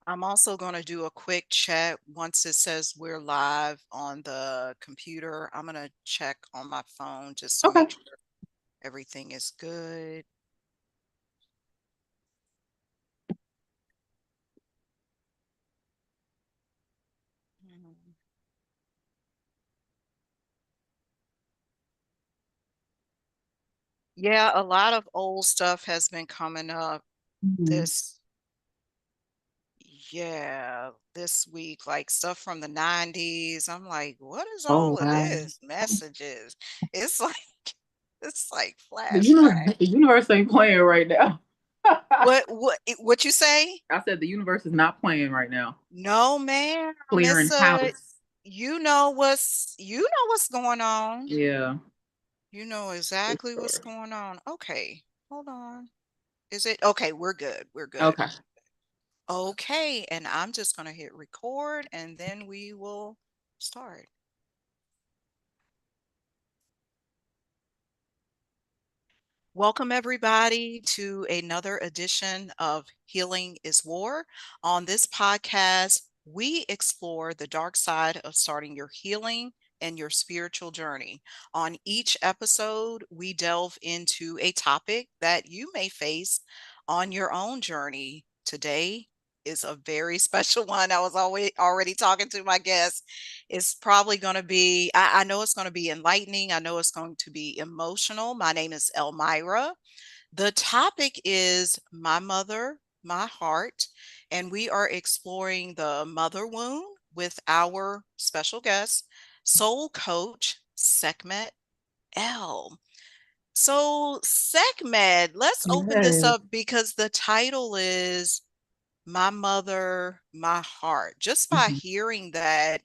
I'm also going to do a quick check once it says we're live on the computer. I'm going to check on my phone just to Okay. make sure everything is good. Mhm. Yeah, a lot of old stuff has been coming up Mhm. this, yeah, this week, like stuff from the 90s. I'm like, what is Oh all of wow. this? Messages. It's like it's like The flashback. universe, the universe ain't playing right now. What you say? I said the universe is not playing right now. No, ma'am. Clearing house. You know what's going on. Yeah, You know for exactly what's sure. going on. Okay, hold on. Is it okay? We're good. We're good. Okay. Okay, and I'm just gonna hit record and then we will start. Welcome, everybody, to another edition of Healing is War. On this podcast, we explore the dark side of starting your healing and your spiritual journey. On each episode, we delve into a topic that you may face on your own journey. Today is a very special one. I was already talking to my guest. It's probably going to be, I know it's going to be enlightening. I know it's going to be emotional. My name is Elmira. The topic is My Mother, My Heart, and we are exploring the mother wound with our special guest, soul coach Sekhmet L. So, Sekhmet, let's open this Yes. up because the title is My Mother, My Heart. Just by Mhm. hearing that,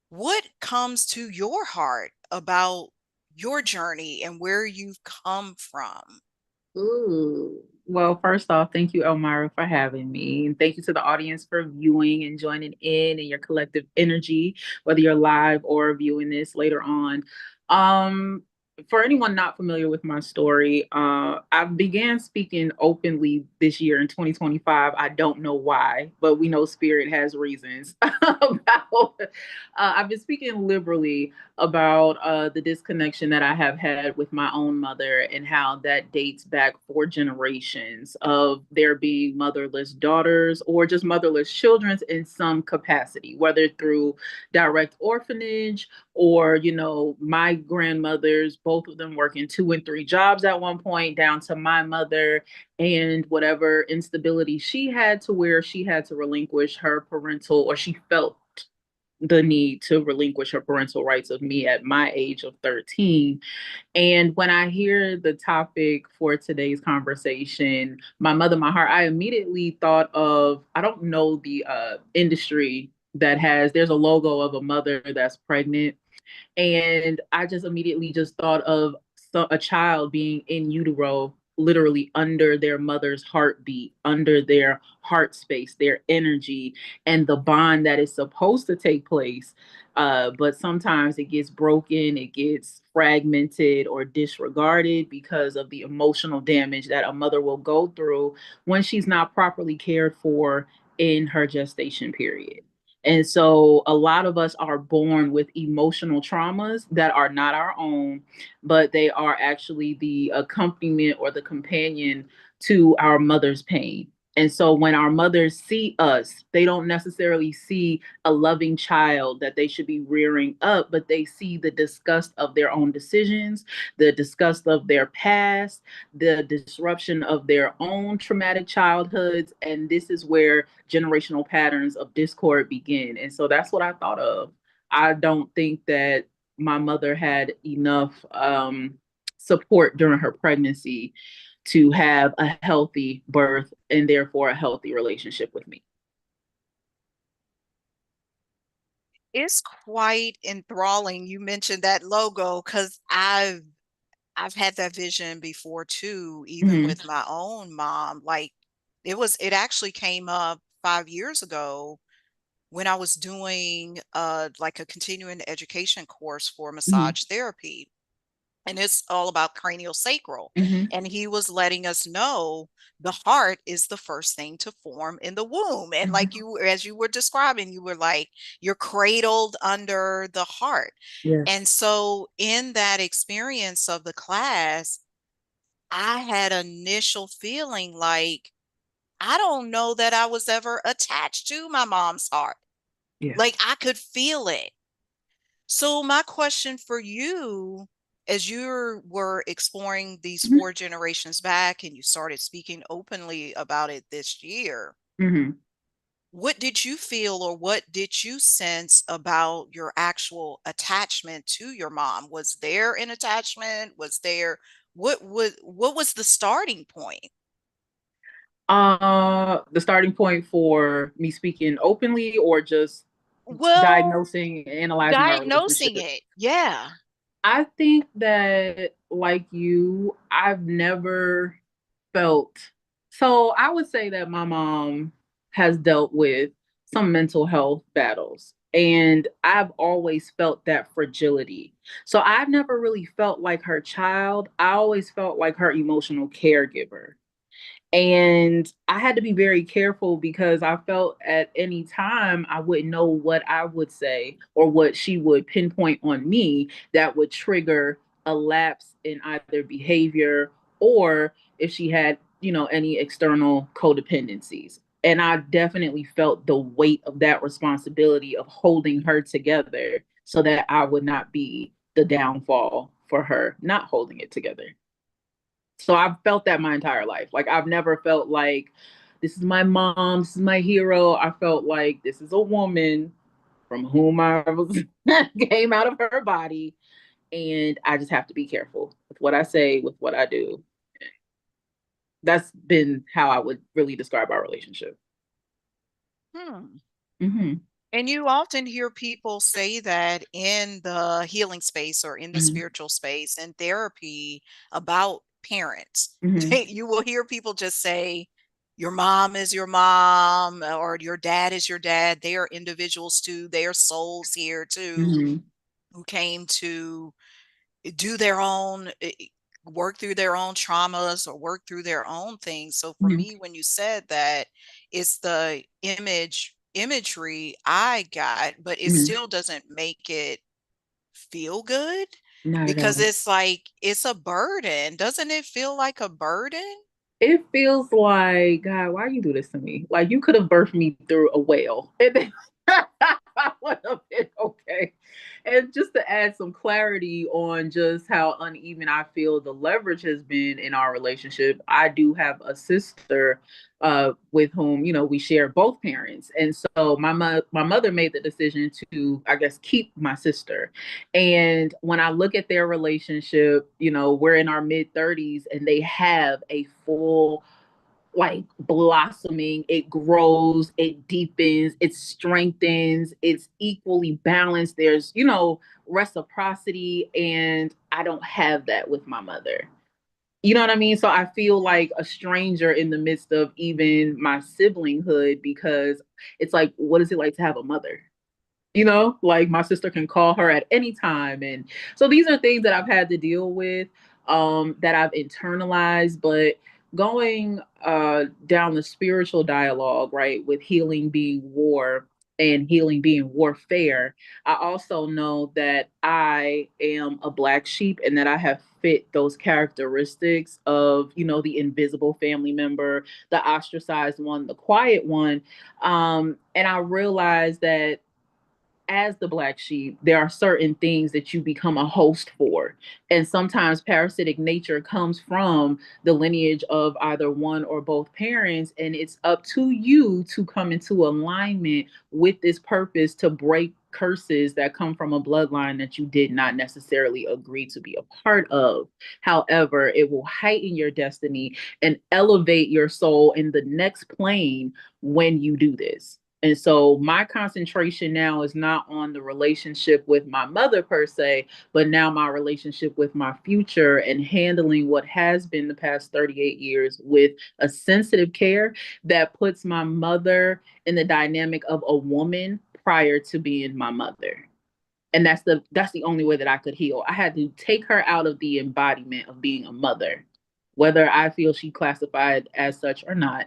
what comes to your heart about your journey and where you've come from? Ooh. Well, first off, thank you, Elmira, for having me. And thank you to the audience for viewing and joining in and your collective energy, whether you're live or viewing this later on. Um, for anyone not familiar with my story, I began speaking openly this year in 2025. I don't know why, but we know spirit has reasons. I've been speaking liberally about the disconnection that I have had with my own mother and how that dates back 4 generations of there being motherless daughters or just motherless children in some capacity, whether through direct orphanage or, my grandmothers, both of them working 2 and 3 jobs at one point, down to my mother and whatever instability she had to where she had to relinquish her parental or she felt the need to relinquish her parental rights of me at my age of 13. And when I hear the topic for today's conversation, my mother, my heart, I immediately thought of, I don't know the industry that has, there's a logo of a mother that's pregnant. And I just immediately just thought of a child being in utero, literally under their mother's heartbeat, under their heart space, their energy, and the bond that is supposed to take place. But sometimes it gets broken, it gets fragmented or disregarded because of the emotional damage that a mother will go through when she's not properly cared for in her gestation period. And so a lot of us are born with emotional traumas that are not our own, but they are actually the accompaniment or the companion to our mother's pain. And so when our mothers see us, they don't necessarily see a loving child that they should be rearing up, but they see the disgust of their own decisions, the disgust of their past, the disruption of their own traumatic childhoods. And this is where generational patterns of discord begin. And so that's what I thought of. I don't think that my mother had enough support during her pregnancy to have a healthy birth and therefore a healthy relationship with me. It's quite enthralling. You mentioned that logo because I've had that vision before too, even Mm-hmm. with my own mom. Like it actually came up 5 years ago when I was doing like a continuing education course for Mm-hmm. massage therapy. and it's all about cranial sacral. Hmm. And he was letting us know the heart is the first thing to form in the womb. And like Hmm. you, as you were describing, you were like, you're cradled under the heart. And Yes. so in that experience of the class, I had initial feeling like, I don't know that I was ever attached to my mom's heart. Yeah. Like I could feel it. So my question for you, as you were exploring these Hmm. 4 generations back and you started speaking openly about it this year, Hmm. what did you feel or what did you sense about your actual attachment to your mom? Was there an attachment? Was there what was the starting point? The starting point for me speaking openly or just Well, diagnosing and analyzing our diagnosing relationship. it. Yeah. I think that, like you, I've never felt. So I would say that my mom has dealt with some mental health battles, and I've always felt that fragility. So I've never really felt like her child. I always felt like her emotional caregiver. And I had to be very careful because I felt at any time I wouldn't know what I would say or what she would pinpoint on me that would trigger a lapse in either behavior or if she had, any external codependencies. And I definitely felt the weight of that responsibility of holding her together so that I would not be the downfall for her not holding it together. So I've felt that my entire life. Like I've never felt like this is my mom, this is my hero. I felt like this is a woman from whom I was came out of her body, and I just have to be careful with what I say, with what I do. That's been how I would really describe our relationship. Hmm. Hmm. And you often hear people say that in the healing space or in the Hmm. spiritual space and therapy about parents. Hmm. You will hear people just say, your mom is your mom, or your dad is your dad. They are individuals too. They are souls here too, Hmm. who came to do their own work through their own traumas or work through their own things. So for Hmm. me, when you said that, it's the imagery I got, but it Hmm. still doesn't make it feel good, Not at because all. it's like it's a burden. Doesn't it feel like a burden? It feels like, God, why you do this to me? Like you could have birthed me through a whale. And then I would have been okay. And just to add some clarity on just how uneven I feel the leverage has been in our relationship, I do have a sister with whom, we share both parents. And so my mother made the decision to, I guess, keep my sister. And when I look at their relationship, we're in our mid 30s and they have a full like blossoming. It grows, it deepens, it strengthens, it's equally balanced. There's, reciprocity. And I don't have that with my mother. You know what I mean? So I feel like a stranger in the midst of even my siblinghood because it's like, what is it like to have a mother? Like my sister can call her at any time. And so these are things that I've had to deal with, that I've internalized. But going down the spiritual dialogue, right, with healing being war and healing being warfare, I also know that I am a black sheep and that I have fit those characteristics of, the invisible family member, the ostracized one, the quiet one. And I realized that as the black sheep, there are certain things that you become a host for. And sometimes parasitic nature comes from the lineage of either one or both parents. And it's up to you to come into alignment with this purpose to break curses that come from a bloodline that you did not necessarily agree to be a part of. However, it will heighten your destiny and elevate your soul in the next plane when you do this. And so my concentration now is not on the relationship with my mother per se, but now my relationship with my future and handling what has been the past 38 years with a sensitive care that puts my mother in the dynamic of a woman prior to being my mother. And that's the only way that I could heal. I had to take her out of the embodiment of being a mother, whether I feel she classified as such or not,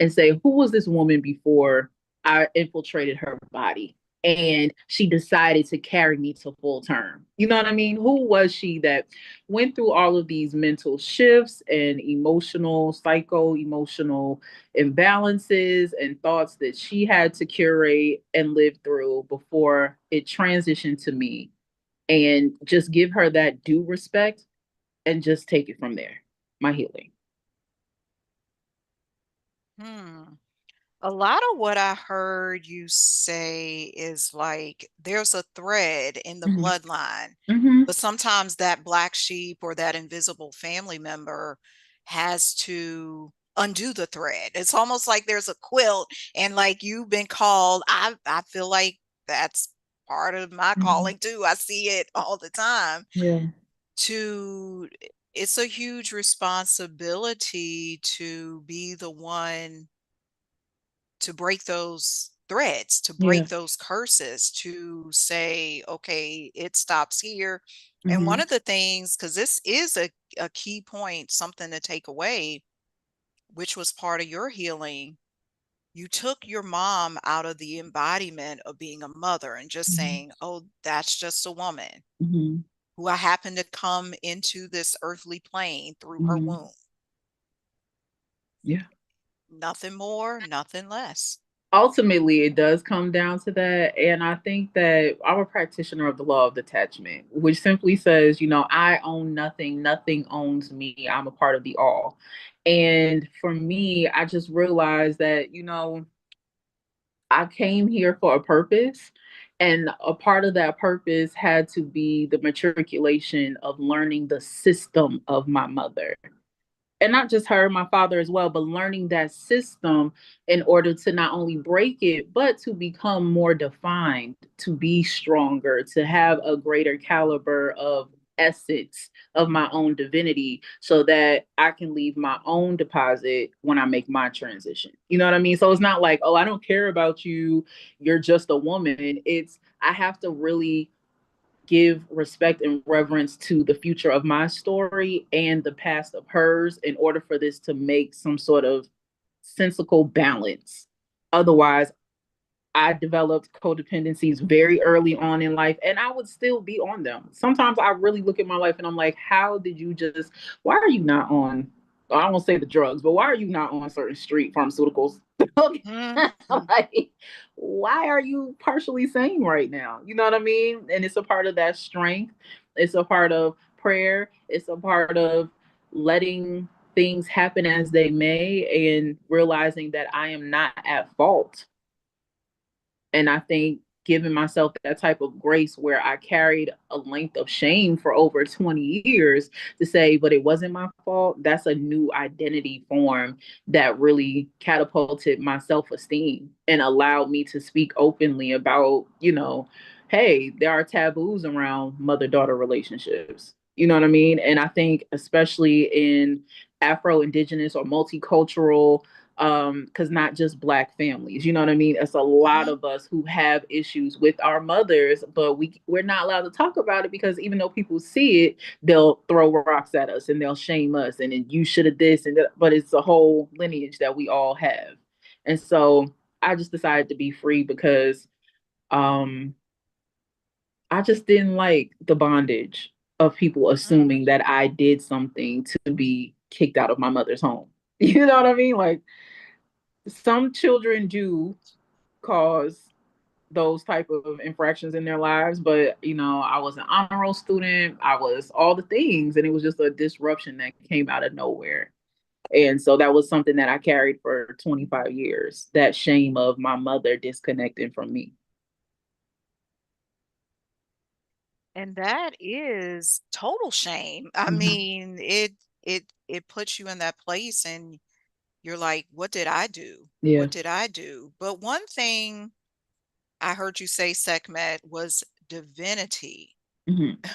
and say, who was this woman before I infiltrated her body? And she decided to carry me to full term. You know what I mean? Who was she that went through all of these mental shifts and psycho emotional imbalances and thoughts that she had to curate and live through before it transitioned to me, and just give her that due respect and just take it from there. My healing. Hmm. A lot of what I heard you say is like there's a thread in the Mm-hmm. bloodline, Mm-hmm. but sometimes that black sheep or that invisible family member has to undo the thread. It's almost like there's a quilt and like you've been called. I feel like that's part of my Mm-hmm. calling too. I see it all the time. Yeah. To It's a huge responsibility to be the one to break those threads, to Yeah. break those curses, to say, okay, it stops here. And one Mm-hmm. of the things, because this is a key point, something to take away, which was part of your healing, you took your mom out of the embodiment of being a mother and just saying, oh, that's just a woman Mm-hmm. who I happen to come into this earthly plane through her Mm-hmm. womb. Yeah. Nothing more, nothing less. Ultimately it does come down to that, and I think that I'm a practitioner of the law of detachment, which simply says, I own nothing, nothing owns me, I'm a part of the all. And for me, I just realized that I came here for a purpose, and a part of that purpose had to be the matriculation of learning the system of my mother, and not just her, my father as well, but learning that system in order to not only break it, but to become more defined, to be stronger, to have a greater caliber of essence of my own divinity so that I can leave my own deposit when I make my transition. You know what I mean? So it's not like, oh, I don't care about you. You're just a woman. It's, I have to really give respect and reverence to the future of my story and the past of hers in order for this to make some sort of sensical balance. Otherwise, I developed codependencies very early on in life, and I would still be on them. Sometimes I really look at my life and I'm like, how did you just, why are you not on, I won't say the drugs, but why are you not on certain street pharmaceuticals? Mhm. Like, why are you partially sane right now? You know what I mean? And it's a part of that strength. It's a part of prayer. It's a part of letting things happen as they may and realizing that I am not at fault. And I think giving myself that type of grace where I carried a length of shame for over 20 years to say, but it wasn't my fault, that's a new identity form that really catapulted my self esteem and allowed me to speak openly about, hey, there are taboos around mother daughter relationships. You know what I mean? And I think, especially in Afro Indigenous or multicultural, because not just Black families, you know what I mean, it's a lot Mhm. of us who have issues with our mothers, but we're not allowed to talk about it because even though people see it, they'll throw rocks at us and they'll shame us and then you should have this and that, but it's a whole lineage that we all have. And so I just decided to be free because um I just didn't like the bondage of people Mm. assuming that I did something to be kicked out of my mother's home. You know what I mean? Like, some children do cause those type of infractions in their lives, but I was an honor roll student, I was all the things, and it was just a disruption that came out of nowhere. And so that was something that I carried for 25 years, that shame of my mother disconnecting from me. And that is total shame. I Mm-hmm. mean, it puts you in that place and you're like, what did I do? Yeah. What did I do? But one thing I heard you say, Sekhmet, was divinity. Mm-hmm.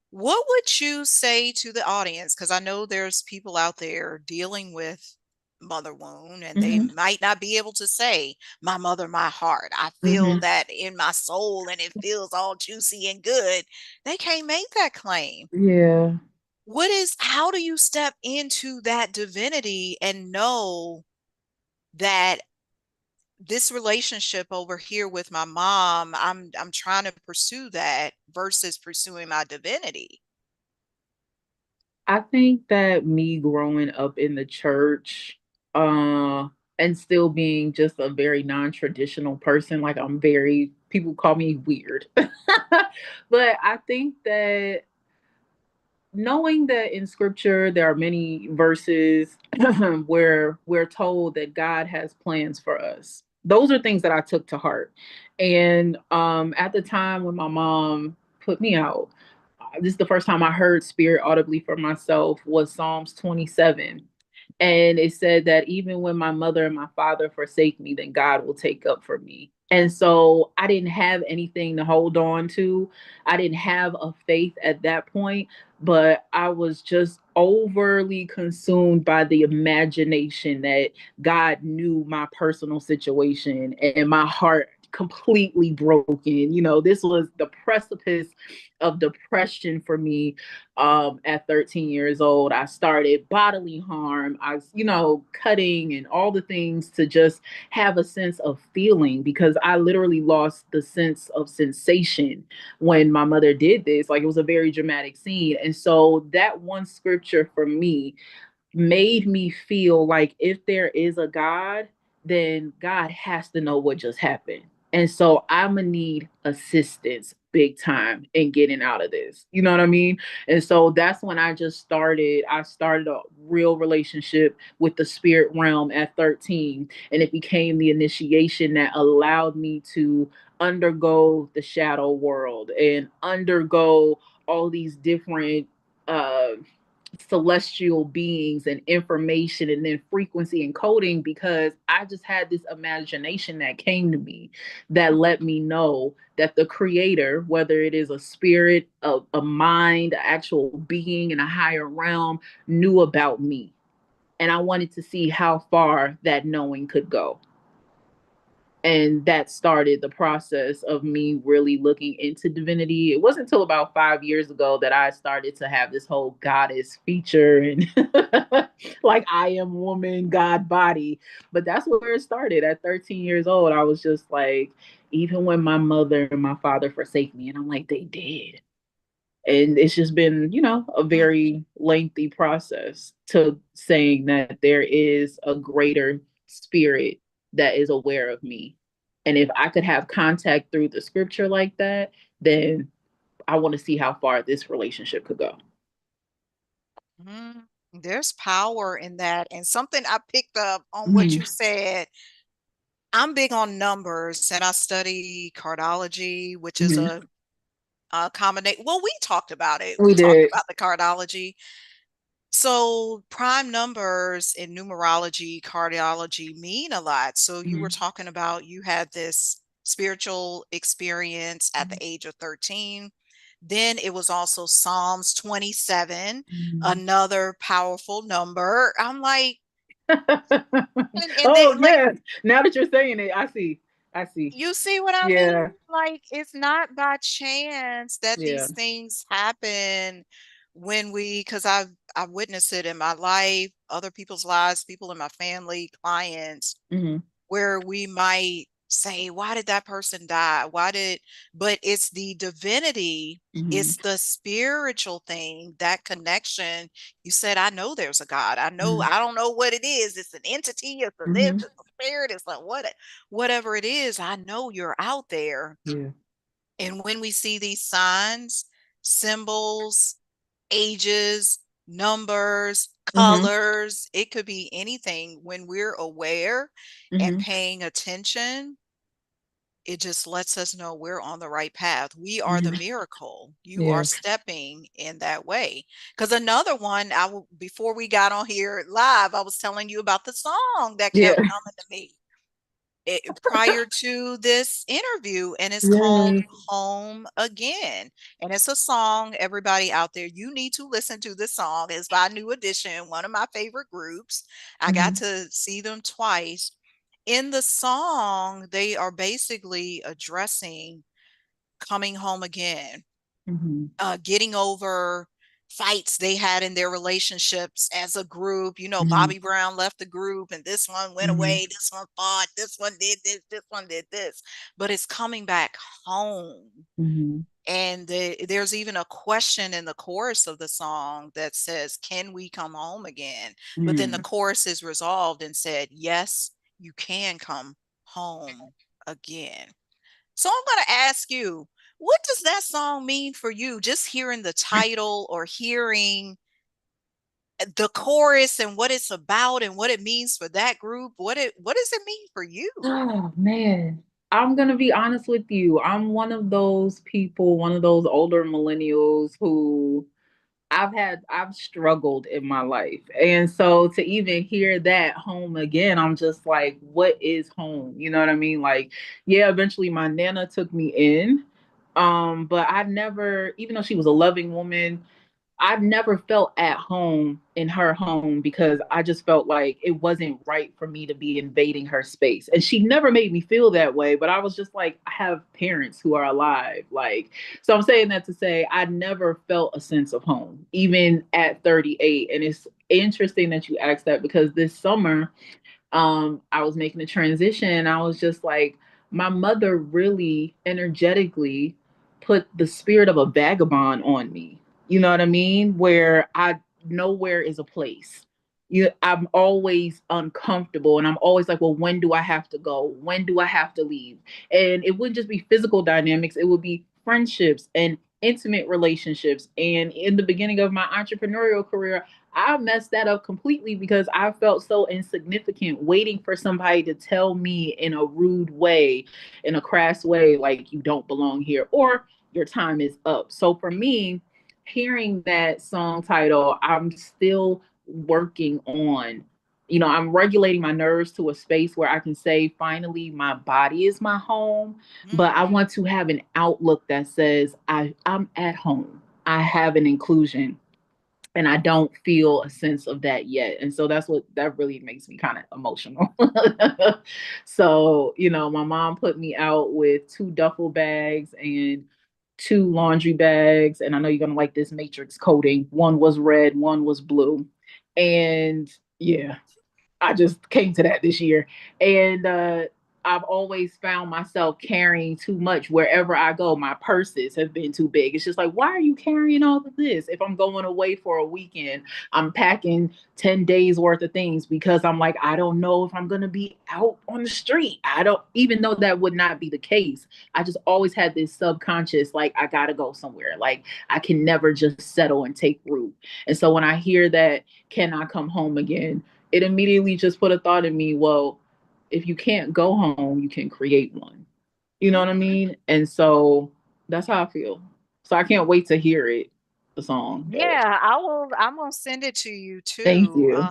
What would you say to the audience? Because I know there's people out there dealing with mother wound, and they Mm-hmm. might not be able to say, my mother, my heart. I feel Mm-hmm. that in my soul and it feels all juicy and good. They can't make that claim. Yeah. How do you step into that divinity and know that this relationship over here with my mom, I'm trying to pursue that versus pursuing my divinity? I think that me growing up in the church, uh, and still being just a very non-traditional person, like I'm very, people call me weird. But I think that knowing that in scripture there are many verses where we're told that God has plans for us. Those are things that I took to heart. And at the time when my mom put me out, this is the first time I heard spirit audibly for myself was Psalms 27. And it said that even when my mother and my father forsake me, then God will take up for me. And so I didn't have anything to hold on to. I didn't have a faith at that point, but I was just overly consumed by the imagination that God knew my personal situation and my heart completely broken. You know, this was the precipice of depression for me. At 13 years old, I started bodily harm. I was, cutting and all the things to just have a sense of feeling because I literally lost the sense of sensation when my mother did this. Like it was a very dramatic scene. And so that one scripture for me made me feel like if there is a God, then God has to know what just happened. And so I'm gonna need assistance big time in getting out of this. You know what I mean? And so that's when I started a real relationship with the spirit realm at 13. And it became the initiation that allowed me to undergo the shadow world and undergo all these different celestial beings and information and then frequency encoding because I just had this imagination that came to me that let me know that the creator, whether it is a spirit, a mind, an actual being in a higher realm, knew about me. And I wanted to see how far that knowing could go. And that started the process of me really looking into divinity. It wasn't until about 5 years ago that I started to have this whole goddess feature and like I am woman, God body. But that's where it started at 13 years old. I was just like, even when my mother and my father forsake me, and I'm like, they did. And it's just been, a Mm, very lengthy process to saying that there is a greater spirit that is aware of me. And if I could have contact through the scripture like that, then I want to see how far this relationship could go. mm. There's power in that. And something I picked up on what Mm-hmm. you said, I'm big on numbers and I study cardology, which is Mm-hmm. a combination. Well, we talked about it. We We talked did. about the cardology. So prime numbers in numerology, cardiology mean a lot. So you were Mm-hmm. talking about you had this spiritual experience at the age of 13. Then it was also Psalms 27, Mm-hmm. another powerful number. I'm like, and Oh then like yeah. Now that you're saying it, I see. I see. you see what I mean? Yeah. Like it's not by chance that Yeah. these things happen because I've witnessed it in my life, other people's lives, people in my family, clients, Mm-hmm. where we might say, why did that person die? But it's the divinity, Mm-hmm. it's the spiritual thing, that connection. You said, I know there's a God. I don't know what it is. It's an entity, it's a this, Mm-hmm. it's a spirit, it's like whatever it is, I know you're out there. Yeah. And when we see these signs, symbols, ages, numbers, Mm-hmm. colors, it could be anything. When we're aware and Mm-hmm. paying attention, it just lets us know we're on the right path. We are the Mm-hmm. miracle. You are Yeah. stepping in that way. Because another one, before we got on here live, I was telling you about the song that Yeah. kept coming to me. prior to this interview, and it's called Yes. Home Again. And it's a song, everybody out there, you need to listen to this song. It's by New Edition, one of my favorite groups. I got Mhm, to see them twice. In the song, they are basically addressing coming home again, mhm, getting over fights they had in their relationships as a group. You know, mhm, Bobby Brown left the group and this one went mhm, away, this one fought, this one did this one did this. But it's coming back home. mhm, And there's even a question in the chorus of the song that says, "Can we come home again?" But then the mhm. chorus is resolved and said, "Yes, you can come home again." So I'm going to ask you, what does that song mean for you? Just hearing the title or hearing the chorus and what it's about and what it means for that group, what does it mean for you? Oh man. I'm gonna be honest with you. I'm one of those people, one of those older millennials who I've struggled in my life. And so to even hear that home again, I'm just like, what is home? You know what I mean? Like, yeah, eventually my nana took me in. But I never, even though she was a loving woman, I've never felt at home in her home because I just felt like it wasn't right for me to be invading her space. And she never made me feel that way, but I was just like, I have parents who are alive. Like, so I'm saying that to say I never felt a sense of home, even at 38. And it's interesting that you asked that because this summer I was making a transition and I was just like, my mother really energetically put the spirit of a vagabond on me. You know what I mean? Where I nowhere is a place. I'm always uncomfortable and I'm always like, well, when do I have to go? When do I have to leave? And it wouldn't just be physical dynamics, it would be friendships and intimate relationships. And in the beginning of my entrepreneurial career, I messed that up completely because I felt so insignificant waiting for somebody to tell me in a rude way, in a crass way, like you don't belong here or your time is up. So for me, hearing that song title, I'm still working on, I'm regulating my nerves to a space where I can say, finally, my body is my home. But I Mm. want to have an outlook that says, I'm at home. I have an inclusion and I don't feel a sense of that yet. And so that's what that really makes me kind of emotional. So, my mom put me out with two duffel bags and two laundry bags. And I know you're going to like this matrix coding. One was red, one was blue. And yeah, I just came to that this year. And I've always found myself carrying too much wherever I go. My purses have been too big. It's just like, why are you carrying all of this? If I'm going away for a weekend, I'm packing 10 days worth of things because I'm like, I don't know if I'm going to be out on the street. I don't, even though that would not be the case. I just always had this subconscious, like, I got to go somewhere. Like, I can never just settle and take root. And so when I hear that, can I come home again? It immediately just put a thought in me, well, if you can't go home, you can create one. You know what I Mhm. mean? And so that's how I feel. So I can't wait to hear it, the song. But Yeah, I'm gonna send it to you thank too. you.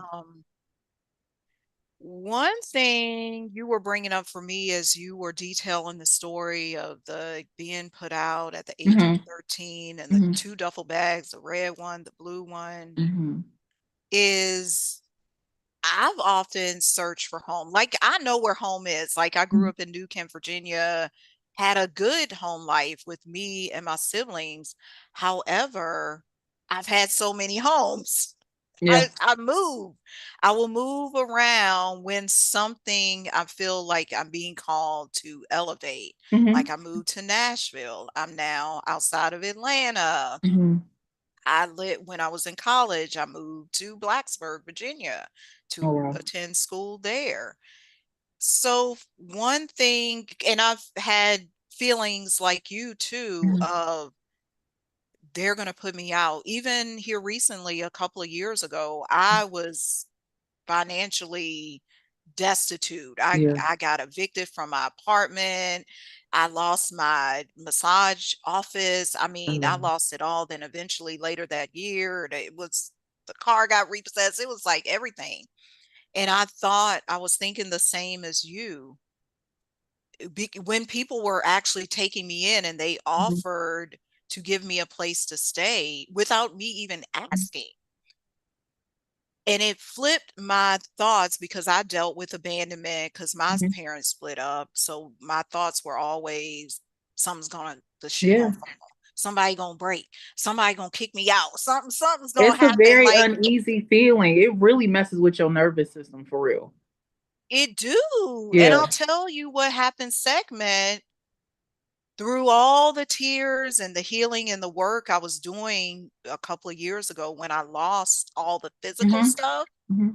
One thing you were bringing up for me as you were detailing the story of the being put out at the age of Hmm. 13 and the Hmm. two duffel bags, the red one, the blue one, Hmm. is I've often searched for home. Like I know where home is. Like I grew up in New Kent, Virginia, had a good home life with me and my siblings. However, I've had so many homes. Yeah. I move. I will move around when something I feel like I'm being called to elevate. Like Hmm. I moved to Nashville. I'm now outside of Atlanta. Hmm. I lived when I was in college, I moved to Blacksburg, Virginia Oh to wow. attend school there. So one thing, and I've had feelings like you too Hmm. of they're going to put me out. Even here recently, a couple of years ago, I was financially destitute. Yeah. I got evicted from my apartment. I lost my massage office. I Oh mean, I wow. lost it all. Then eventually later that year, it was the car got repossessed. It was like everything. And I thought I was thinking the same as you. when people were actually taking me in and they Mhm. offered to give me a place to stay without me even asking. And it flipped my thoughts because I dealt with abandonment because my Mhm. parents split up. So my thoughts were always the shoe Yeah. gonna fall. Somebody gonna break. Somebody gonna kick me out. Something's gonna It's a happen. very Like uneasy feeling. It really messes with your nervous system for real. it do. And Yeah. I'll tell you what happened, Segment, through all the tears and the healing and the work I was doing a couple of years ago when I lost all the physical Hmm. stuff. Hmm.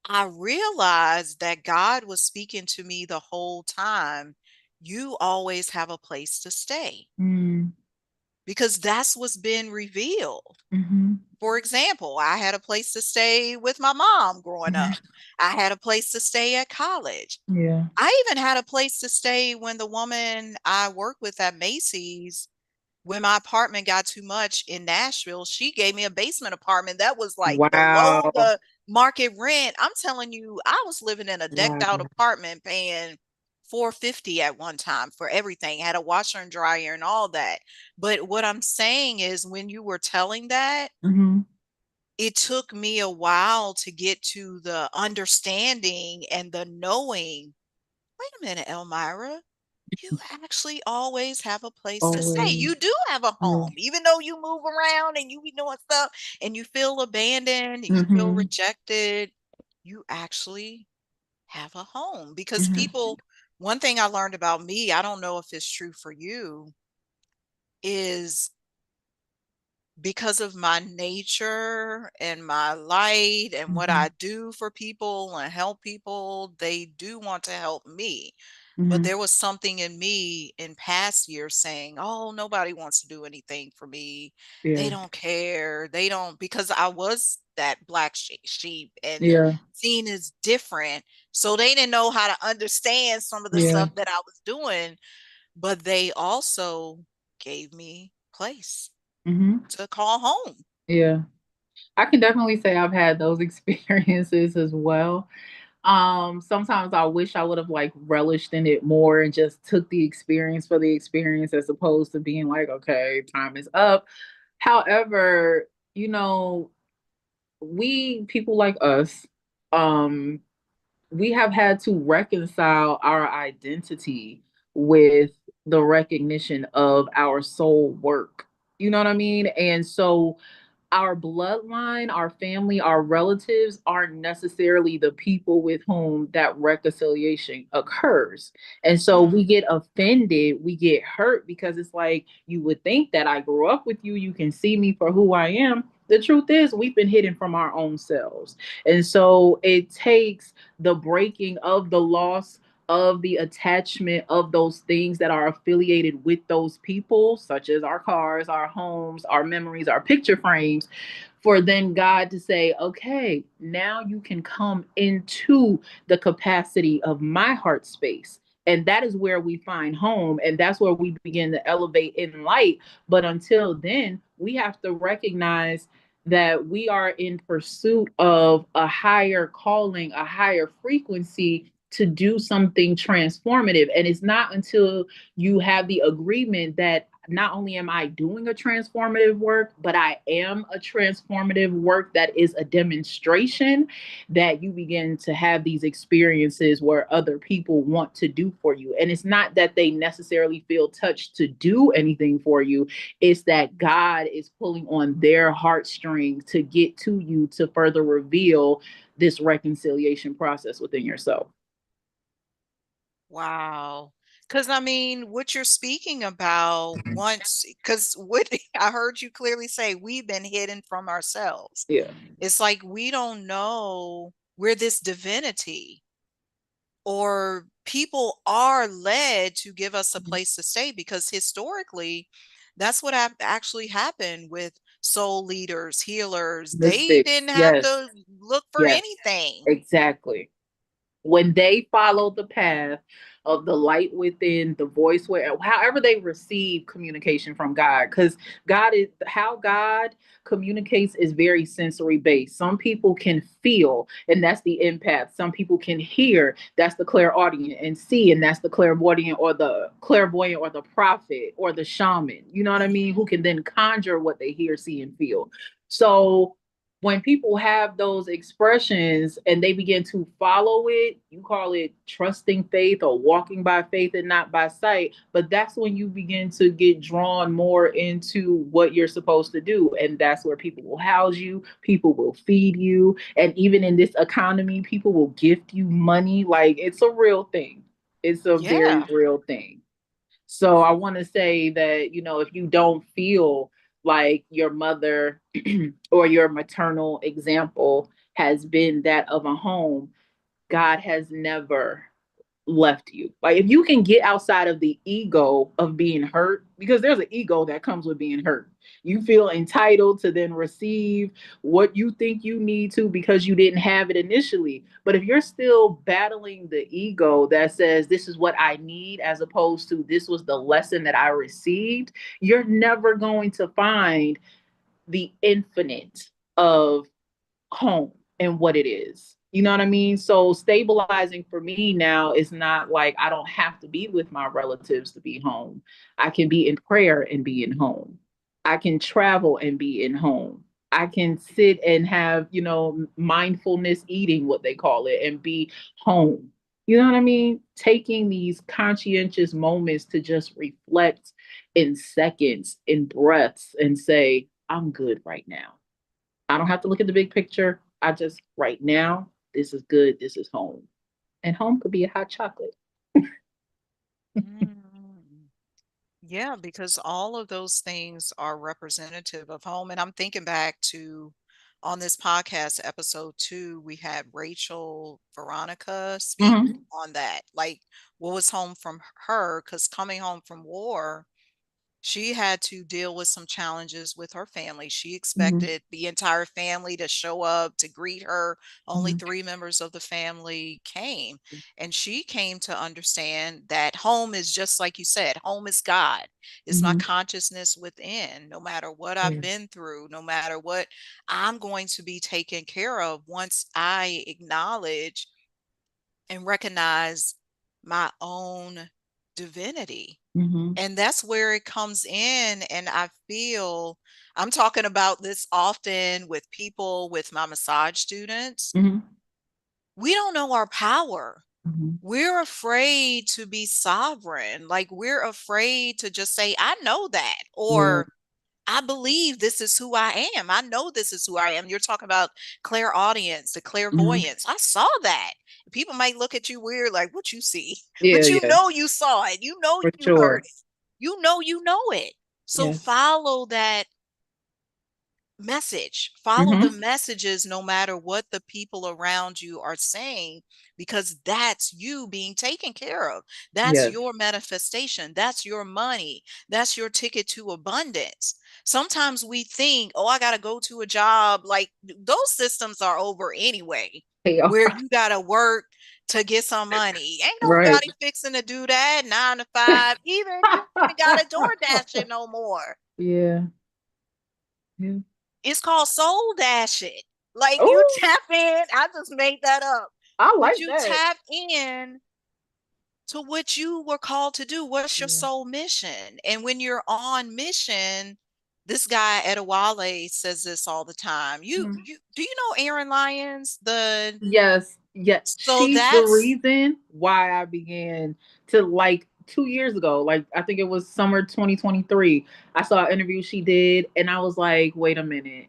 I realized that God was speaking to me the whole time. You always have a place to stay Mm. because that's what's been revealed. Hmm. For example, I had a place to stay with my mom growing up. Hmm. I had a place to stay at college. Yeah. I even had a place to stay when the woman I worked with at Macy's, when my apartment got too much in Nashville, she gave me a basement apartment that was like below Wow. the market rent. I'm telling you, I was living in a decked out Wow. apartment paying 450 at one time for everything. Had a washer and dryer and all that. But what I'm saying is when you were telling that, Hmm. it took me a while to get to the understanding and the knowing. Wait a minute, Elmira, you actually always have a place to stay. Always. You do have a Yeah. home, even though you move around and you be doing stuff and you feel abandoned and you feel Hmm. rejected. You actually have a home because Hmm. people, one thing I learned about me, I don't know if it's true for you, is because of my nature and my light and what I Hmm. do for people and help people, they do want to help me. But Hmm. there was something in me in past years saying, oh, nobody wants to do anything for me. They Yeah. don't care. They don't, because I was that black sheep and Yeah. seen as different. So they didn't know how to understand some of the Yeah. stuff that I was doing. But they also gave me place Hmm. to call home. Yeah. I can definitely say I've had those experiences as well. Sometimes I wish I would have like relished in it more and just took the experience for the experience as opposed to being like, okay, time is up. However, you know, we people like us, um, we have had to reconcile our identity with the recognition of our soul work. You know what I mean? And so our bloodline, our family, our relatives aren't necessarily the people with whom that reconciliation occurs. And so Mm, we get offended, we get hurt because it's like, you would think that I grew up with you, you can see me for who I am. The truth is, we've been hidden from our own selves. And so it takes the breaking of the loss of the attachment of those things that are affiliated with those people, such as our cars, our homes, our memories, our picture frames, for then God to say, okay, now you can come into the capacity of my heart space. And that is where we find home. And that's where we begin to elevate in light. But until then, we have to recognize that we are in pursuit of a higher calling, a higher frequency to do something transformative. And it's not until you have the agreement that not only am I doing a transformative work, but I am a transformative work that is a demonstration, that you begin to have these experiences where other people want to do for you. And it's not that they necessarily feel touched to do anything for you, it's that God is pulling on their heartstrings to get to you to further reveal this reconciliation process within yourself. wow. Because I mean, what you're speaking about once, because what I heard you clearly say, we've been hidden from ourselves. Yeah. It's like we don't know we're this divinity, or people are led to give us a place to stay because historically, that's what actually happened with soul leaders, healers. They Mystics. didn't have Yes. to look for Yes. anything. Exactly. When they followed the path of the light within, the voice, where however they receive communication from God. Because God is how God communicates is very sensory based. Some people can feel, and that's the empath. Some people can hear, that's the clairaudient, and see, and that's the clairvoyant or the prophet or the shaman. You know what I mean? Who can then conjure what they hear, see, and feel. So when people have those expressions and they begin to follow it, you call it trusting faith or walking by faith and not by sight. But that's when you begin to get drawn more into what you're supposed to do. And that's where people will house you, people will feed you. And even in this economy, people will gift you money. Like it's a real thing. It's a very Yeah. real thing. So I want to say that, if you don't feel like your mother or your maternal example has been that of a home, God has never left you. Like if you can get outside of the ego of being hurt, because there's an ego that comes with being hurt. You feel entitled to then receive what you think you need to because you didn't have it initially. But if you're still battling the ego that says this is what I need as opposed to this was the lesson that I received, you're never going to find the infinite of home and what it is. You know what I mean? So stabilizing for me now is not like I don't have to be with my relatives to be home. I can be in prayer and be in home. I can travel and be in home. I can sit and have, mindfulness eating, what they call it, and be home. You know what I mean? Taking these conscientious moments to just reflect in seconds, in breaths, and say, I'm good right now. I don't have to look at the big picture. I just, right now, this is good. This is home. And home could be a hot chocolate. Mm. Yeah, because all of those things are representative of home. And I'm thinking back to on this podcast, episode 2, we had Rachel Veronica speak Mm-hmm. on that. Like, what was home from her? Because coming home from war, she had to deal with some challenges with her family. She Mm-hmm. expected the entire family to show up to greet her. Only Mm-hmm. 3 members of the family came. And she came to understand that home is just like you said, home is God. It's my Mm-hmm. consciousness within. No matter what I've Yeah. been through, no matter what, I'm going to be taken care of once I acknowledge and recognize my own divinity. Mm-hmm. And that's where it comes in. And I feel I'm talking about this often with people, with my massage students. Mm-hmm. We don't know our power. Mm-hmm. We're afraid to be sovereign. Like we're afraid to just say, I know that, Yeah. or I believe this is who I am. I know this is who I am. You're talking about clairaudience, the Mm-hmm. clairvoyance. I saw that. People might look at you weird, like what you see, Yeah. but Yeah. you saw it. For You heard sure. it. You know it. So Yes. follow that message. Follow the Mm-hmm. messages no matter what the people around you are saying, because that's you being taken care of. That's Yes. your manifestation. That's your money. That's your ticket to abundance. Sometimes we think, oh, I got to go to a job. Like those systems are over anyway, Hey, where you got to work to get some money. Ain't right. nobody fixing to do that 9 to 5. Even you ain't got a door dashing no more. Yeah. Yeah. It's called soul dashing. Like you Oh, tap in. I just made that up. I But like you that. tap in to what you were called to do. What's your Yeah. soul mission? And when you're on mission, this guy Edewale says this all the time. Mhm. You do you know Aaron Lyons? The Yes, yeah. so She's the that's reason why I began to like 2 years ago. Like I think it was summer 2023. I saw an interview she did, and I was like, wait a minute,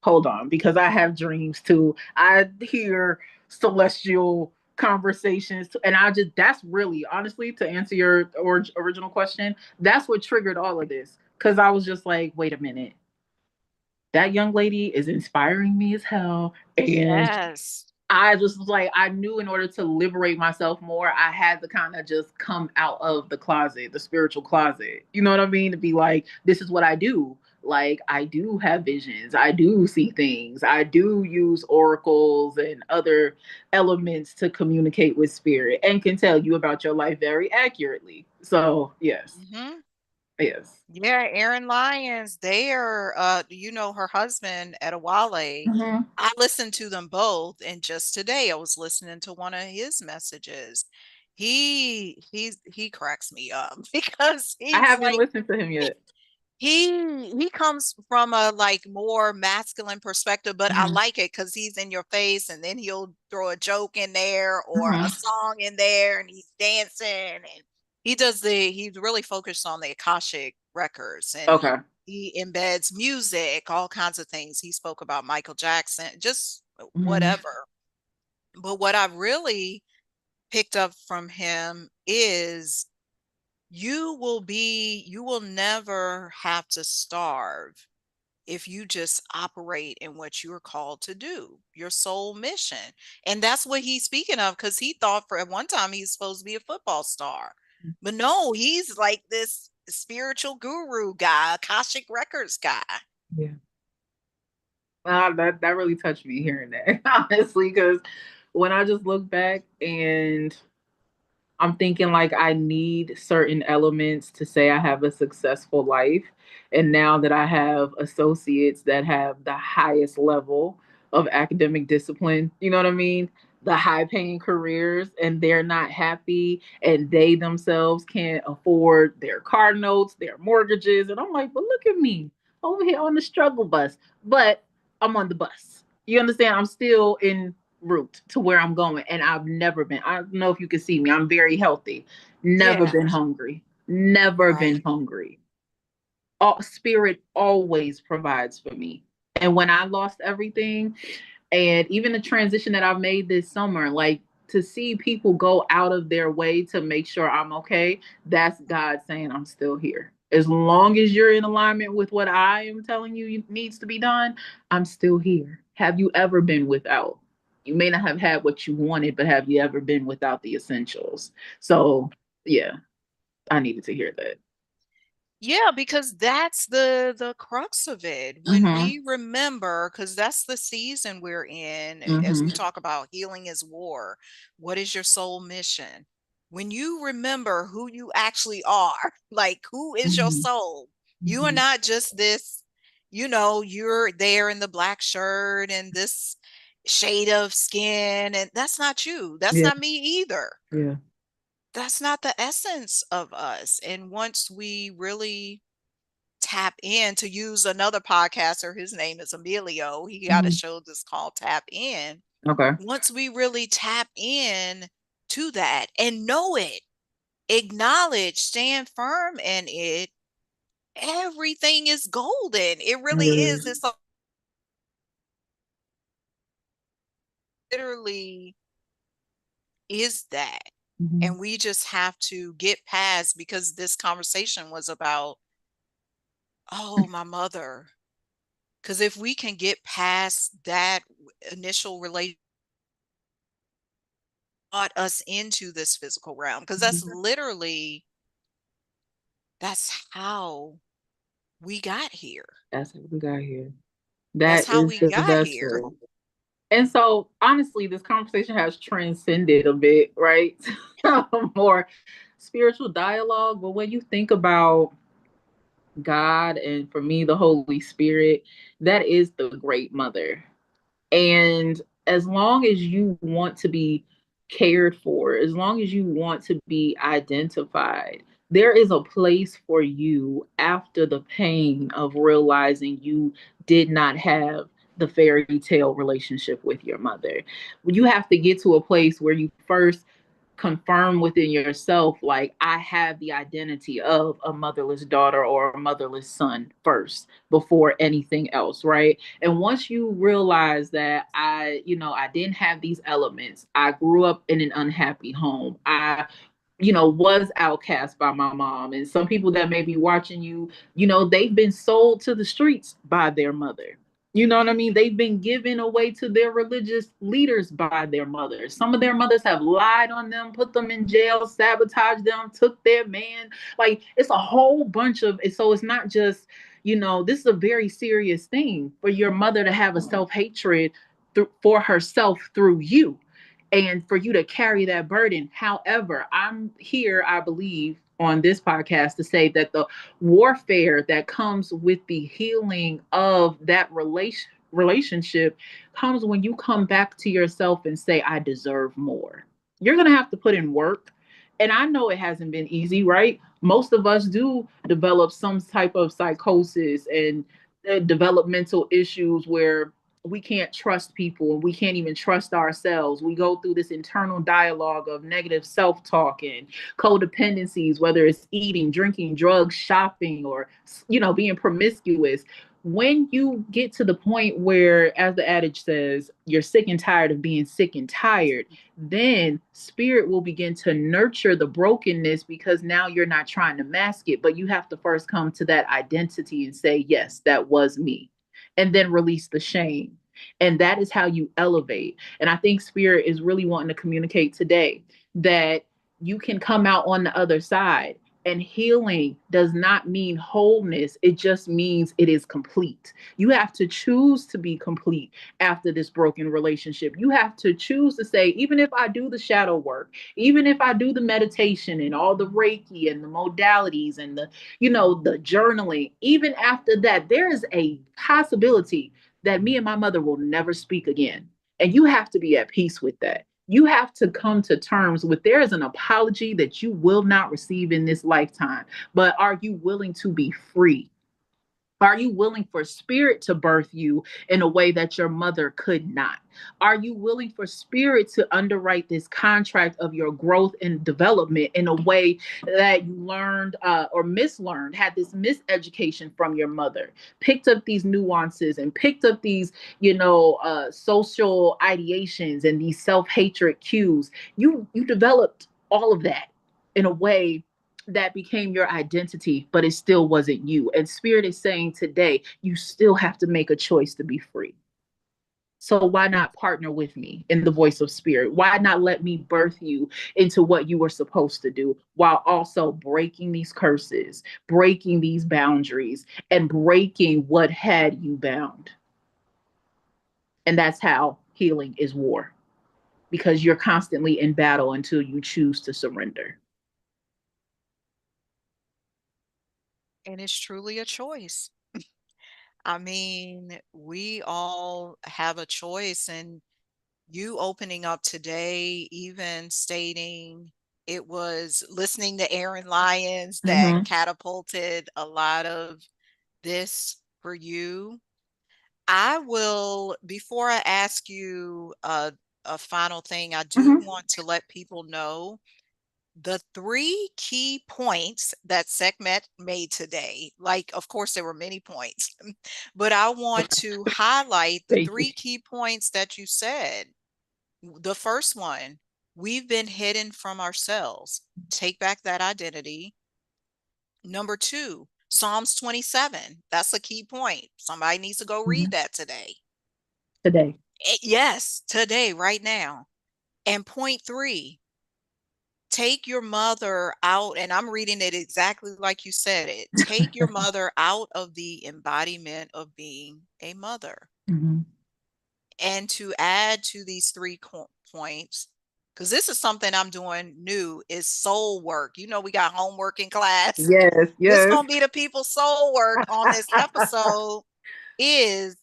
hold on, because I have dreams too. I hear celestial conversations, and I just that's really honestly to answer your original question. That's what triggered all of this because I was just like, wait a minute, that young lady is inspiring me as hell, and yes. I just was like, I knew in order to liberate myself more, I had to kind of just come out of the closet, the spiritual closet. You know what I mean? To be like, this is what I do. like I do have visions, I do see things, I do use oracles and other elements to communicate with spirit and can tell you about your life very accurately. So yes, Hmm. yes. Yeah, Aaron Lyons, they are her husband Adewale. Mm-hmm. I listened to them both, and just today I was listening to one of his messages. He cracks me up because I he's haven't like listened to him yet. he comes from a like more masculine perspective, but I Mm-hmm. like it because he's in your face, and then he'll throw a joke in there or a Mm-hmm. song in there, and he's dancing, and he's really focused on the Akashic records, and Okay. he embeds music, all kinds of things. He spoke about Michael Jackson, just Mm-hmm. whatever. But what I really picked up from him is you will never have to starve if you just operate in what you're called to do, your soul mission. And that's what he's speaking of, because he thought for at one time he's supposed to be a football star. But no, he's like this spiritual guru guy, Akashic Records guy. Yeah. That really touched me hearing that, honestly, because when I just look back and I'm thinking like I need certain elements to say I have a successful life. And now that I have associates that have the highest level of academic discipline, you know what I mean? The high paying careers, and they're not happy, and they themselves can't afford their car notes, their mortgages. And I'm like, but look at me over here on the struggle bus. But I'm on the bus. You understand? I'm still in route to where I'm going. And I've never been, I don't know if you can see me, I'm very healthy. Never Yeah, been hungry. Never been right. hungry. All, spirit always provides for me. And when I lost everything, and even the transition that I've made this summer, like to see people go out of their way to make sure I'm okay, that's God saying I'm still here. As long as you're in alignment with what I am telling you needs to be done, I'm still here. Have you ever been without? You may not have had what you wanted, but have you ever been without the essentials? So, yeah, I needed to hear that. Yeah, because that's the crux of it. When Mm-hmm. we remember, because that's the season we're in, as Mm-hmm. we talk about healing is war. What is your soul mission? When you remember who you actually are, like who is your Mm-hmm. soul? You are Mm-hmm. not just this, you're there in the black shirt and this shade of skin, and that's not you. That's Yeah. not me either. Yeah. That's not the essence of us. And once we really tap in, to use another podcaster, his name is Emilio, he got a Mm-hmm. show that's called Tap In. Okay. Once we really tap in to that and know it, acknowledge, stand firm in it, everything is golden. It It really really is. is. It's literally is that. Mm-hmm. And we just have to get past, because this conversation was about, oh, my mother. Because if we can get past that initial relation, brought us into this physical realm, because that's how we got here. That's what we got here. That's That how is we the got here. vessel. And so, honestly, this conversation has transcended a bit, right? More spiritual dialogue. But when you think about God and for me, the Holy Spirit, that is the great mother. And as long as you want to be cared for, as long as you want to be identified, there is a place for you after the pain of realizing you did not have the fairy tale relationship with your mother. You have to get to a place where you first confirm within yourself, like, I have the identity of a motherless daughter or a motherless son first before anything else, right? And once you realize that I didn't have these elements, I grew up in an unhappy home, I was outcast by my mom. And some people that may be watching you, they've been sold to the streets by their mother. You know what I mean? They've been given away to their religious leaders by their mothers. Some of their mothers have lied on them, put them in jail, sabotaged them, took their man. Like, it's a whole bunch of it. So it's not just, This is a very serious thing for your mother to have a self-hatred for herself through you, and for you to carry that burden. However, I'm here, I believe, on this podcast to say that the warfare that comes with the healing of that relationship comes when you come back to yourself and say, I deserve more. You're going to have to put in work. And I know it hasn't been easy, right? Most of us do develop some type of psychosis and developmental issues where we can't trust people and we can't even trust ourselves. We go through this internal dialogue of negative self-talk and codependencies, whether it's eating, drinking, drugs, shopping, or being promiscuous. When you get to the point where, as the adage says, you're sick and tired of being sick and tired, then spirit will begin to nurture the brokenness, because now you're not trying to mask it, but you have to first come to that identity and say, yes, that was me, and then release the shame. And that is how you elevate. And I think spirit is really wanting to communicate today that you can come out on the other side. And healing does not mean wholeness. It just means it is complete. You have to choose to be complete after this broken relationship. You have to choose to say, even if I do the shadow work, even if I do the meditation and all the Reiki and the modalities and the journaling, even after that, there is a possibility that me and my mother will never speak again. And you have to be at peace with that. You have to come to terms with, there is an apology that you will not receive in this lifetime, but are you willing to be free? Are you willing for spirit to birth you in a way that your mother could not? Are you willing for spirit to underwrite this contract of your growth and development in a way that you learned or mislearned, had this miseducation from your mother, picked up these nuances and picked up these, social ideations and these self-hatred cues? You developed all of that in a way that became your identity, but it still wasn't you. And spirit is saying today, you still have to make a choice to be free. So why not partner with me in the voice of spirit? Why not let me birth you into what you were supposed to do, while also breaking these curses, breaking these boundaries, and breaking what had you bound? And that's how healing is war, because you're constantly in battle until you choose to surrender. And it's truly a choice. I mean, we all have a choice, and you opening up today, even stating it was listening to Aaron Lyons that Mm-hmm. catapulted a lot of this for you. I will, before I ask you a final thing, I do Mm-hmm. want to let people know the three key points that Sekhmet made today. Like, of course, there were many points, but I want to highlight the Thank you. three key points that you said. The first one, we've been hidden from ourselves. Take back that identity. Number two, Psalms 27. That's a key point. Somebody needs to go Mm-hmm. read that today. Today. Yes, today, right now. And point three, take your mother out, and I'm reading it exactly like you said it. Take your mother out of the embodiment of being a mother. Mm-hmm. And to add to these points, because this is something I'm doing new, is soul work. We got homework in class. Yes, This yes. gonna be the people's soul work on this episode, is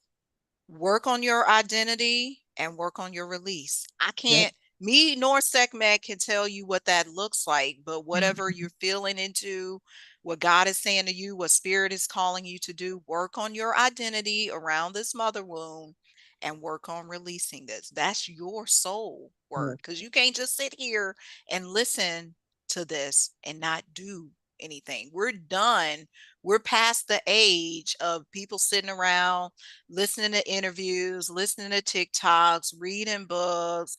work on your identity and work on your release. I Yep. can't, me nor Sekhmet can tell you what that looks like, but whatever Mhm. you're feeling into, what God is saying to you, what spirit is calling you to do, work on your identity around this mother wound and work on releasing this. That's your soul Yes. work, because you can't just sit here and listen to this and not do anything. We're done. We're past the age of people sitting around listening to interviews, listening to TikToks, reading books,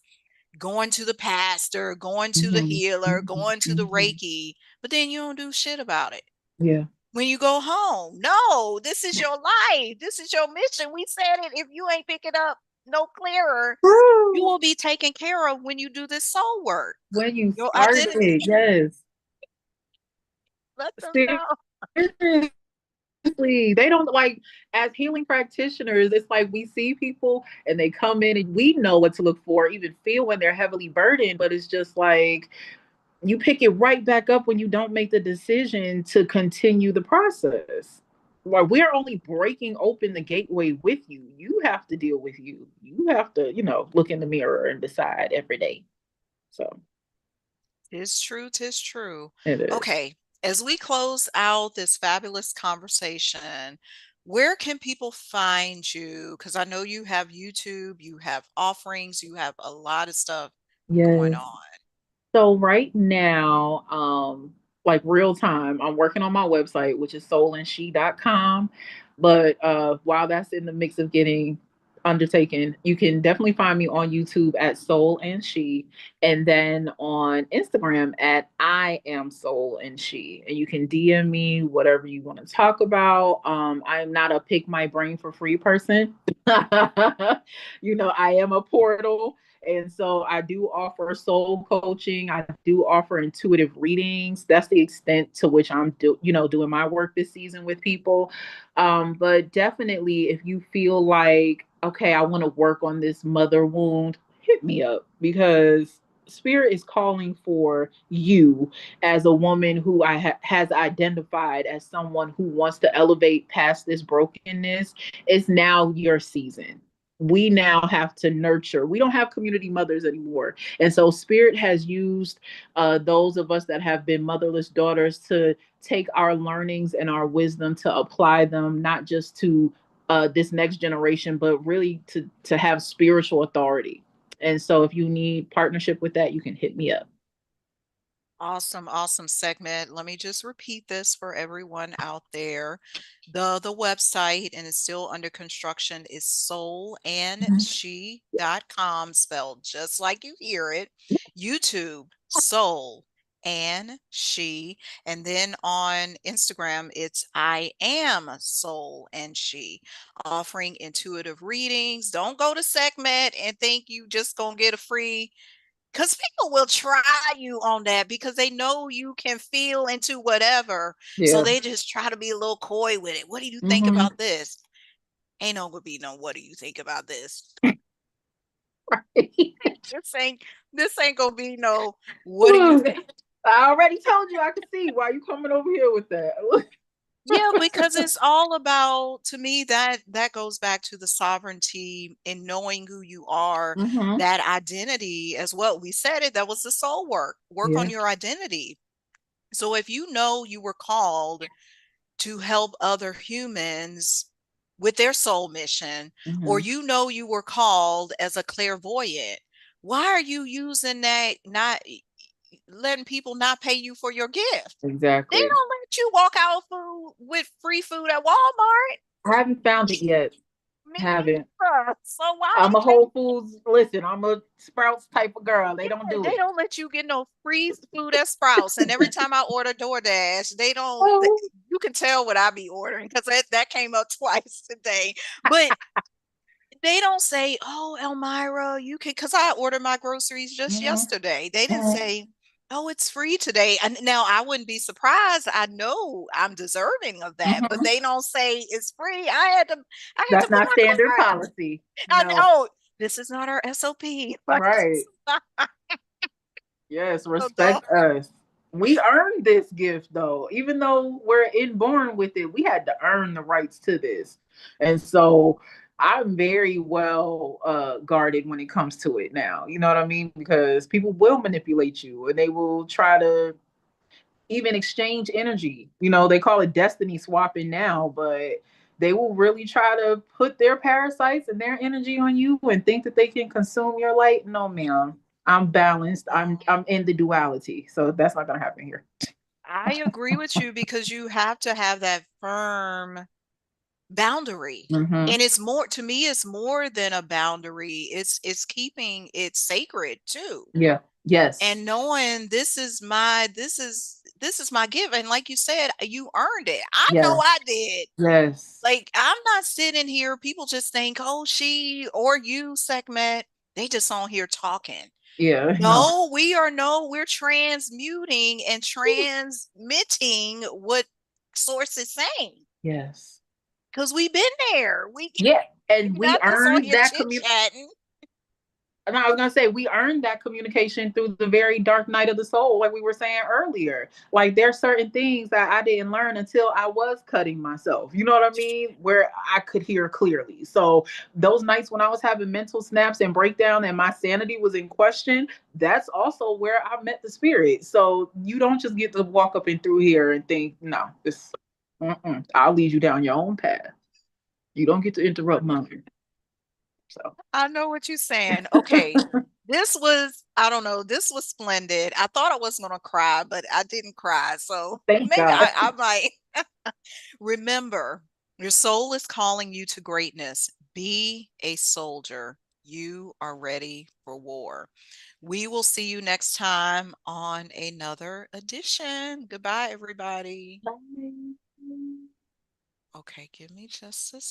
going to the pastor, going to the Mhm. healer, Mhm. going to the Mhm. Reiki, but then you don't do shit about it Yeah. when you go home. No, this is your life. This is your mission. We said it. If you ain't pick it up no clearer, you Woo! will be taken care of when you do this soul work. When you Your started, identity. yes. Let them know. Seriously, Honestly, they don't like, as healing practitioners, it's like we see people and they come in and we know what to look for, even feel when they're heavily burdened, but it's just like you pick it right back up when you don't make the decision to continue the process. Like we're only breaking open the gateway with you. You have to deal with you. You have to, look in the mirror and decide every day. So Tis true, tis true. it is. Okay, as we close out this fabulous conversation, where can people find you? Because I know you have YouTube, you have offerings, you have a lot of stuff going Yes. on. So right now, like real time, I'm working on my website, which is soulandshe.com. But while that's in the mix of getting undertaken, you can definitely find me on YouTube at Soul and She, and then on Instagram at I am Soul and She. And you can DM me whatever you want to talk about. I am not a pick my brain for free person. I am a portal, and so I do offer soul coaching. I do offer intuitive readings. That's the extent to which I'm doing my work this season with people. But definitely if you feel like, okay, I want to work on this mother wound, hit me up, because spirit is calling for you as a woman who has identified as someone who wants to elevate past this brokenness. It's now your season. We now have to nurture. We don't have community mothers anymore. And so spirit has used those of us that have been motherless daughters to take our learnings and our wisdom to apply them, not just to this next generation, but really to have spiritual authority. And so if you need partnership with that, you can hit me up. Awesome, awesome segment. Let me just repeat this for everyone out there. The website, and it's still under construction, is soulandshe.com, spelled just like you hear it. YouTube, Soul and She. And then on Instagram, it's I am Soul and She, offering intuitive readings. Don't go to Sekhmet and think you just gonna get a free, because people will try you on that because they know you can feel into whatever. So Yeah. they just try to be a little coy with it. What do you think Mm-hmm. about this? Ain't no gonna be no what do you think about this? This ain't this ain't gonna be no what do you think? I already told you I could see why you coming over here with that. Yeah, because it's all about, to me, that goes back to the sovereignty in knowing who you are, Mm-hmm. that identity as well. We said it, that was the soul work. Work on Yeah. your identity. So if you know you were called to help other humans with their soul mission, or Mm-hmm. you know you were called as a clairvoyant, why are you using that, not letting people not pay you for your gift? They Exactly. don't let you walk out food with free food at Walmart. I haven't found it yet. Me Haven't. neither. So why I'm a they Whole Foods. Listen, I'm a Sprouts type of girl. They don't yeah, do they it. don't let you get no free food at Sprouts. And every time I order DoorDash, they don't. Oh. You can tell what I be ordering because that came up twice today. But they don't say, "Oh, Elmira, you can," because I ordered my groceries just Mhm, yesterday. They didn't mhm, say, "Oh, it's free today." And now I wouldn't be surprised. I know I'm deserving of that, but mhm. they don't say it's free. I had to That's put not my standard card. policy. I No. know this is not our SOP. Right. Yes, So don't. respect us. We earned this gift though. Even though we're inborn with it, we had to earn the rights to this. And so I'm very well guarded when it comes to it now. You know what I mean? Because people will manipulate you and they will try to even exchange energy. They call it destiny swapping now, but they will really try to put their parasites and their energy on you and think that they can consume your light. No, ma'am. I'm balanced. I'm in the duality. So that's not gonna happen here. I agree with you because you have to have that firm boundary. Mm-hmm. And it's more, to me, it's more than a boundary. It's keeping it sacred too. Yeah. Yes. And knowing this is my gift. And like you said, you earned it. I know Yeah. I did. Yes. Like, I'm not sitting here, people just think, oh, she or you, Sekhmet, they just on here talking. Yeah. No. No, we're transmuting and transmitting what source is saying. Yes. because we've been there. Yeah. And We're we not just on earned here that chit community. chatting. And I was gonna say we earned that communication through the very dark night of the soul, like we were saying earlier. Like there's certain things that I didn't learn until I was cutting myself. You know what I mean? Where I could hear clearly. So those nights when I was having mental snaps and breakdown and my sanity was in question, that's also where I met the spirit. So you don't just get to walk up and through here and think, no, this I'll lead you down your own path. You don't get to interrupt mine. So I know what you're saying. Okay. This was, I don't know, this was splendid. I thought I was going to cry, but I didn't cry. So thank maybe God. I might. Remember, your soul is calling you to greatness. Be a soldier. You are ready for war. We will see you next time on another edition. Goodbye, everybody. Bye. Okay, give me just a